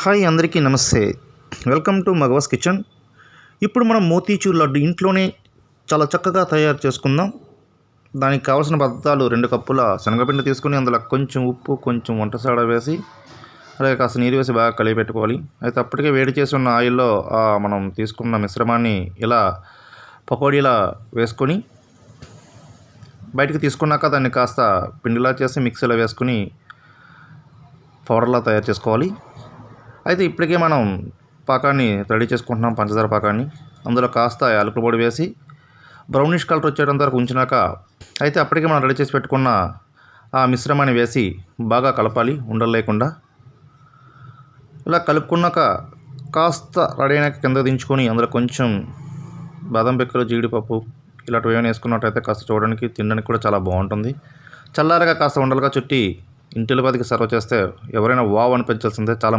Hi అందరికీ నమస్తే. Welcome to Magavas kitchen. ఇప్పుడు మనం మోతీచూర్ లడ్డు ఇంట్లోనే చాలా చక్కగా తయారు చేసుకుందాం. దానికి కావాల్సిన పదార్థాలు 2 కప్పుల శనగపిండి తీసుకొని అందులో కొంచెం ఉప్పు, కొంచెం వంట సోడా వేసి అలాగే కాస్త నీరు వేసి బాగా కలిపెట్టుకోవాలి. అయితే అప్పటికే వేడి చేసి ఉన్న ఆయిల్లో మనం తీసుకున్న మిశ్రమాన్ని ఇలా పకోడీలా వేసుకొని బయటికి తీసుకున్నాక దాన్ని కాస్త పిండిలా చేసి మిక్సీలో వేసుకుని పౌడర్లా తయారు చేసుకోవాలి. అయితే ఇప్పటికే మనం పాకాన్ని రెడీ చేసుకుంటున్నాం, పంచదార పాకాన్ని. అందులో కాస్త యాలకుల పొడి వేసి బ్రౌనిష్ కలర్ వచ్చేటంత వరకు ఉంచినాక అయితే అప్పటికే మనం రెడీ చేసి పెట్టుకున్న ఆ మిశ్రమాన్ని వేసి బాగా కలపాలి ఉండలు లేకుండా. ఇలా కలుపుకున్నాక కాస్త రెడీ అయినాక కింద దించుకొని అందులో కొంచెం బాదం పిక్కలు, జీడిపప్పు ఇలాంటివి ఏమైనా వేసుకున్నట్టయితే కాస్త చూడడానికి తినడానికి కూడా చాలా బాగుంటుంది. చల్లారగా కాస్త ఉండలుగా చుట్టి ఇంటిల్లిపాదికి సర్వ్ చేస్తే ఎవరైనా వావ్ అనిపించాల్సిందే. చాలా